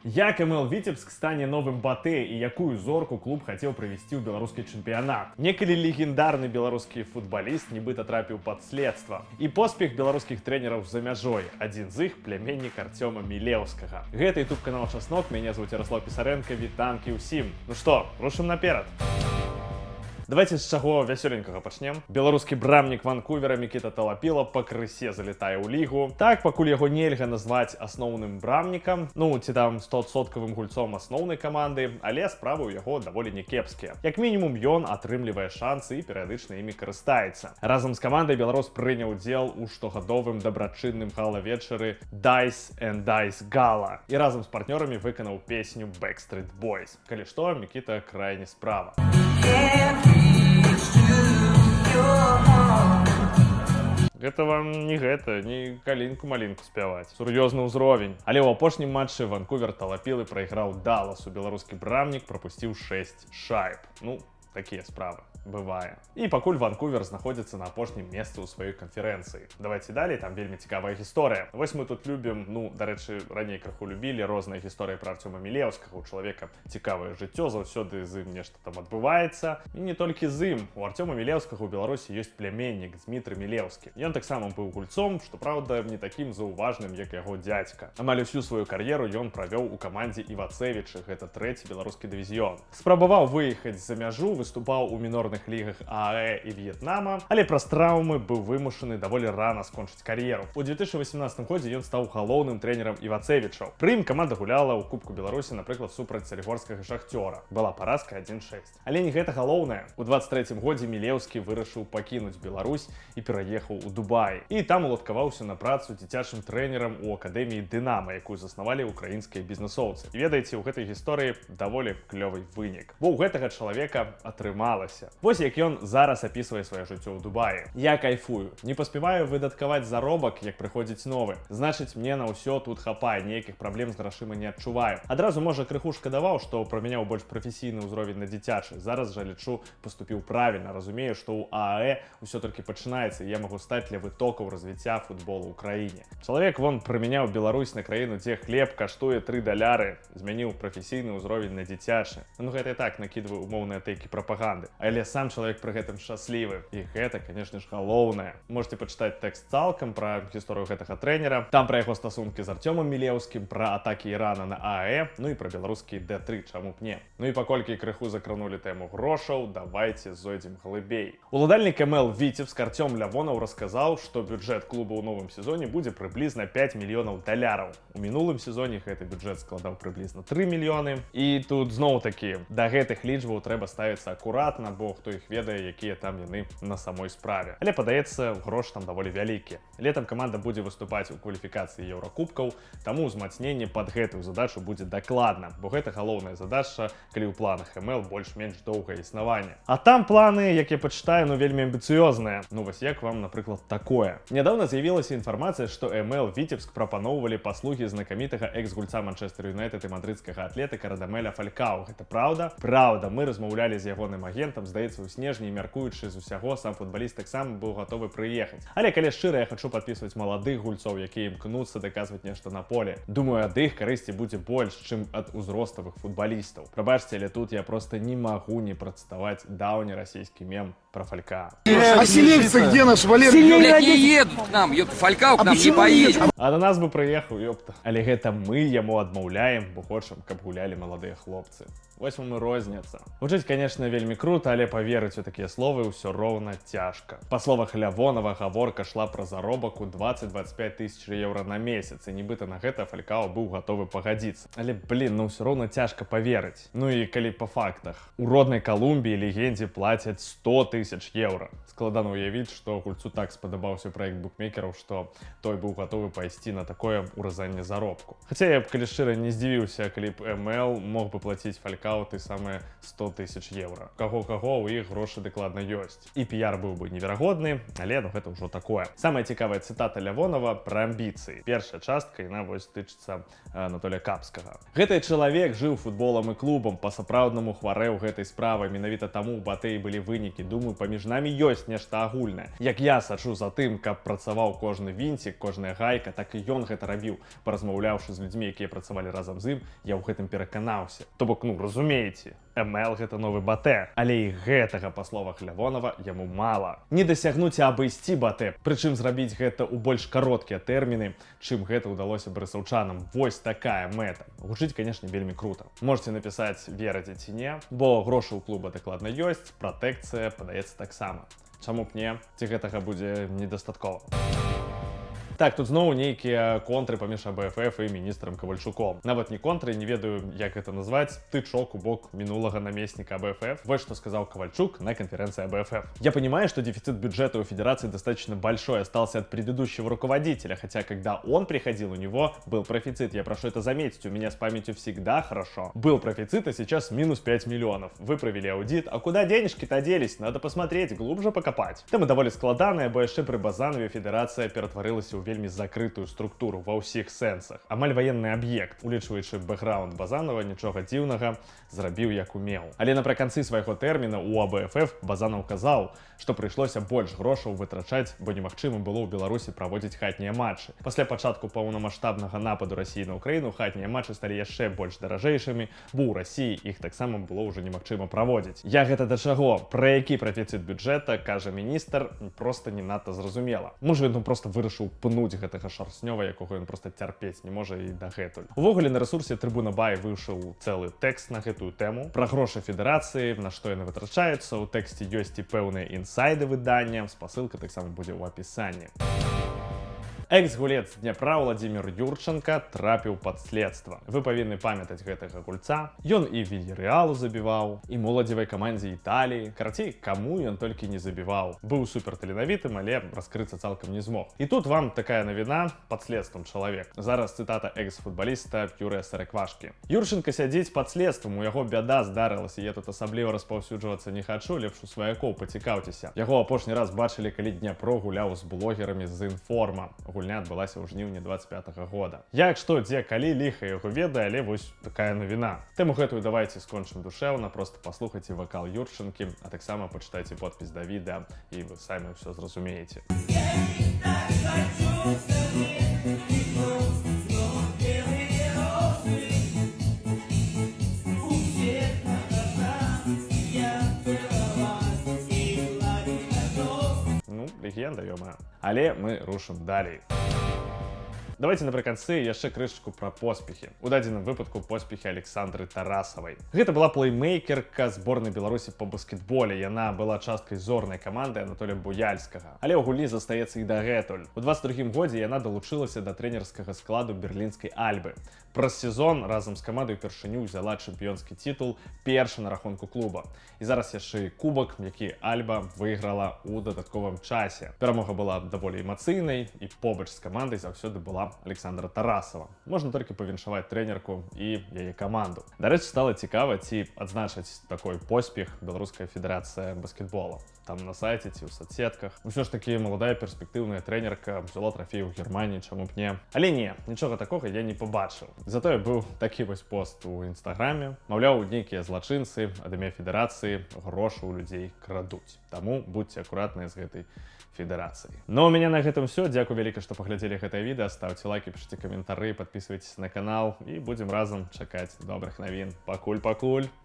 Як МЛ Віцебск стане новым Батэ і якую зорку клуб хацеў прывесці ў беларускі чэмпіянат. Некалі легендарны беларускі футбаліст нібыта трапіў пад следства. І поспех беларускіх трэнераў за мяжой. Адзін з іх пляменнік Артёма Мілеўскага. Гэта ютуб-канал Часнок, мяне зовут Ярослав Пісаренко, вітанкі ўсім. Ну што, рушым наперад. Давайте з чаго вясёленькага пачнем. Беларускі брамнік Ванкувера Мікіта Талапіла пакрысе залетае ў лігу. Так, пакуль яго нельга назваць асноўным брамнікам, ну ці там 100% гульцом асноўнай каманды, але справы ў яго даволі някепскія. Як мінімум ён атрымлівае шансы і перыядычна імі карыстаецца. Разам з камандай беларус прыняў удзел у штогадовым дабрачынным гала-вечары Dice and Dice Gala і разам з партнёрамі выканаў песню Backstreet Boys. Калі што, Мікіта крайне справа. Гэта вам не гэта, не калінку-малінку спяваць. Сур'ёзны ўзровень. Але ў апошнім матчы Ванкувер Талапілы прайграў Даласу. Беларускі брамнік прапусціў 6 шайб. Ну, такія справы. Бывае. І пакуль Ванкувер знаходзіцца на апошнім месцы ў сваёй канферэнцыі. Давайте далей, там вельмі цікавая гісторыя. Вось мы тут любім, ну, дарэчы, раней крыху любілі розныя гісторыі пра Артёма Мілеўскага. У чалавека цікавае жыццё, заўсёды з ім нешта там адбываецца. І не толькі з ім. У Артёма Мілеўскага ў Беларусі ёсць пляменнік Дмітрый Мілеўскі. Ён таксама быў гульцом, што праўда, не такім заўважным, як яго дзядзька. Амаль усю сваю кар'еру ён правёў у камандзе Івацевічы, гэта 3-й беларускі дывізіён. Спрабаваў выехаць за мяжу, выступаў у мінорных лігах ААЭ і В'етнама, але праз траўмы быў вымушаны даволі рана скончыць кар'еру. У 2018 годзе ён стаў галоўным трэнерам Івацевічаў. Пры ім каманда гуляла ў Кубку Беларусі, напрыклад, супраць салігорскага Шахцёра. Была паразка 1-6. Але не гэта галоўнае. У 23-м годзе Мілеўскі вырашыў пакінуць Беларусь і пераехаў у Дубай. І там уладкаваўся на працу дзіцячым трэнерам у акадэміі Дынама, якую заснавалі украінскія бізнесоўцы. І ведаеце, у гэтай гісторыі даволі клёвы вынік. Бо ў гэтага чалавека атрымалася. Вось як ён зараз апісвае сваё жыццё ў Дубаі. Я кайфую, не паспяваю выдаткаваць заробак, як прыходзіць новы. Значыць, мне на ўсё тут хапае, ніякіх праблем з грашыма не адчуваю. Адразу, можа, крыху шкадаваў, што прамяняў больш прафесійны ўзровень на дзіцячы. Зараз жа, лічу, паступіў правільна. Разумею, што ў ААЭ ўсё толькі пачынаецца, і я магу стаць для вытокаў развіцця футболу ў краіне. Чалавек вон прымяняў Беларусь на краіну, дзе хлеб каштуе $3, змяніў прафесійны ўзровень на дзіцячы. Ну гэта і так накідваю умоўныя тэйкі прапаганды. Але сам чалавек пры гэтым шчаслівы. І гэта, канешне ж, галоўнае. Можете пачытаць тэкст цалкам пра гісторыю гэтага трэнера, там пра яго стасункі з Артёмам Мілеўскім, пра атакі Ірана на ААЭ, ну і пра беларускі Д3, чаму б не. Ну і паколькі крыху закранулі тэму грошаў, давайте зойдзем глыбей. Уладальнік МЛ Віцебск Артём Лявонаў расказаў, што бюджэт клуба ў новым сезоне будзе прыблізна $5 мільёнаў. У мінулым сезоне гэты бюджэт складаў прыблізна 3 мільёны. І тут зноў-такі, да гэтых лічбаў трэба ставіцца акуратна, бо хто іх ведае, якія там яны на самой справе. Але, падаецца, грош там даволі вялікі. Летам каманда будзе выступаць у кваліфікацыі Еўракубкаў, таму ўзмацненне пад гэтую задачу будзе дакладна, бо гэта галоўная задача, калі ў планах МЛ больш-менш доўгае існаванне. А там планы, як я пачытаю, ну вельмі амбіцыёзныя. Ну вось як вам, напрыклад, такое. Нядаўна з'явілася інфармацыя, што МЛ Віцебск прапаноўвалі паслугі знакамітага экс-гульца Манчестер Юнайтед і мадрыдскага атлетыка Радамеля Фалькау. Гэта праўда? Праўда, мы размаўлялі з ягоным агентам, здаецца, у снежні, мяркуючы з усяго, сам футбаліст таксама быў гатовы прыехаць. Але калі шчыра, я хачу падпісваць маладых гульцоў, якія імкнуцца даказваць нешта на поле. Думаю, ад іх карысці будзе больш, чым ад узроставых футбалістаў. Прабачце, але тут я просто не магу не працытаваць даўні расійскі мем про Фалька. А селельцы где наш Валерий? Блядь, не едут к нам, ёпта, Фалькау к нам не поедет. А до нас бы прыехаў, ёпта. Але гэта мы яму адмаўляем, бо хочам, каб гулялі маладыя хлопцы. Вось вам і розніца. Гучыць, конечно, вельмі круто, але паверыць у такія словы ўсё роўна цяжка. Па словах Лявонава, гаворка шла пра заробак у 20-25 тысяч еўра на месяц, і нібыта на гэта Фалькау быў гатовы пагадзіцца. Але, блин, ну ўсё роўна цяжка паверыць. Ну і калі па фактах. У роднай Калумбіі легендзе плацяць 100 тысяч еўра. Складана уявіць, што гульцу так спадабаўся праект букмекераў, што той быў гатовы пайсці на такое ўразанне заробку. Хаця я б, калі шчыра, не здзівіўся, калі б МЛ мог бы плаціць Фалькау сабраў ты самыя 100 тысяч евро. Каго-каго, у іх грошы дакладна ёсць. І піяр быў бы неверагодны, але гэта ўжо такое. Самая цікавая цытата Лявонова пра амбіцыі. Першая частка, яна вось тычыцца Анатолія Капскага. Гэты чалавек жыў футболам і клубам, па-сапраўднаму хварэў гэтай справай, менавіта таму ў Батэі былі вынікі. Думаю, паміж намі ёсць нешта агульнае. Як я сачу за тым, каб працаваў кожны вінцік, кожная гайка, так і ён гэта рабіў. Паразмаўляўшы з людзьмі, якія працавалі разам з ім, я ў гэтым пераканаўся. То бок, разумееце, МЛ гэта новы Батэ. Але і гэтага, па словах Лявонова, яму мала. Не дасягнуць, а абысці Батэ. Прычым зрабіць гэта ў больш кароткія тэрміны, чым гэта ўдалося брысаўчанам. Вось такая мэта. Гучыць, канешне, вельмі крута. Можете напісаць, верыце ці не, бо грошы ў клуба дакладна ёсць, пратэкцыя падаецца таксама. Чаму б не? Ці гэтага будзе недастаткова? Так, тут зноў нейкія контры паміж АБФФ і міністрам Кавальчуком. Нават не контры, не ведаю, як гэта назваць, тычок у бок мінулага наместника АБФФ. Вот что сказал Ковальчук на конференции АБФФ. Я понимаю, что дефицит бюджета у Федерации достаточно большой остался от предыдущего руководителя, хотя когда он приходил, у него был профицит. Я прошу это заметить, у меня с памятью всегда хорошо. Был профицит, а сейчас минус 5 миллионов. Вы провели аудит, а куда денежки-то делись? Надо посмотреть, глубже покопать. Тэма даволі складаная, бо яшчэ пры Базанове Федерацыя ператварылася ў вельмі закрытую структуру ва ўсіх сэнсах. Амаль ваенны аб'ект, улічваючы бэкграунд Базанова, нічога дзіўнага, зрабіў як умеў. Але напрыканцы свайго тэрміна у АБФФ Базанов казаў, што прыйшлося больш грошаў вытрачаць, бо немагчыма было ў Беларусі праводзіць хатнія матчы. Пасля пачатку паўнамаштабнага нападу Расіі на Украіну хатнія матчы сталі яшчэ больш даражэйшымі, бо ў Расіі іх таксама было ўжо немагчыма праводзіць. Я гэта да чаго? Пра які прафіцыт бюджэта кажа міністр, проста не надта зразумела. Можа, ён проста вырашыў пнуць гэтага шарснёва, якога ён проста цярпець не можа і дагэтуль. Увогуле на рэсурсе Трыбуна Бай выйшаў цэлы тэкст на гэтую тэму пра грошы федэрацыі, на што яны вытрачаюцца. У тэксце ёсць і пэўныя інсайды выдання, спасылка таксама будзе ў апісанні. Экс-гулец Дняпра Владзімір Юрчанка трапіў пад следства. Вы павінны памятаць гэтага гульца. Ён і Вільярэалу забіваў, і моладзевай камандзе Італіі. Карацей, каму ён толькі не забіваў. Быў суперталенавітым, але раскрыцца цалкам не змог. І тут вам такая навіна пад следствам чалавек. Зараз цытата экс-футбаліста Юрыя Сараквашкі. Юрчанка сядзіць пад следствам, у яго бяда здарылася. Я тут асабліва распаўсюджвацца не хачу, лепш у сваякоў пацікаўцеся. Яго апошні раз бачылі, калі Дняпро гуляў з блогерамі з Інформа. Гульня адбылася ў жніўні 25-го года. Як што, дзе, калі, ліха яго ведае, але вось такая навіна. Тэму гэтую давайце скончым душэўна, проста паслухайце вакал Юрчанкі, а таксама пачытайце подпіс да відэа, і вы самі ўсё зразумееце. Ну, легенда, ё-моё. Але мы рушым далей. Давайте напрыканцы яшчэ крышачку пра поспехі. У дадзеным выпадку поспехі Александры Тарасавай. Гэта была плеймейкерка зборнай Беларусі па баскетболе. Яна была часткай зорнай каманды Анатолія Буяльскага. Але ў гульні застаецца і дагэтуль. У 22-м годзе яна далучылася да трэнерскага складу берлінскай Альбы. Праз сезон разам з камандай упершыню ўзяла чэмпіёнскі тітул першы на рахунку клуба. І зараз яшчэ і кубак, які Альба выйграла ў дадатковым часе. Перамога была даволі эмацыйнай, і побач з камандай заўсёды была Александра Тарасава. Можна толькі павіншаваць трэнерку і яе каманду. Дарэчы, стала цікава, ці адзначыць такой поспех Беларуская федэрацыя баскетбола. Там на сайце ці ў соцсетках. Усё ж такі маладая перспектыўная трэнерка взяла трафей у Германії, чаму б не. Але не, нічога такога я не побачыў. Затое быў такі вось пост у інстаграме. Маўляў, нейкія злачынцы ад імя федэрацыі грошы ў людзей крадуць. Таму будьце акуратныя з гэтай федэрацыі. Ну, у мяне на гэтым все. Дзякуй вяліка, што паглядзелі гэтае відэа. Ставце лайки, пішыце каментары, падпісвайцеся на канал і будзем разам чакаць добрых навін. Пакуль-пакуль!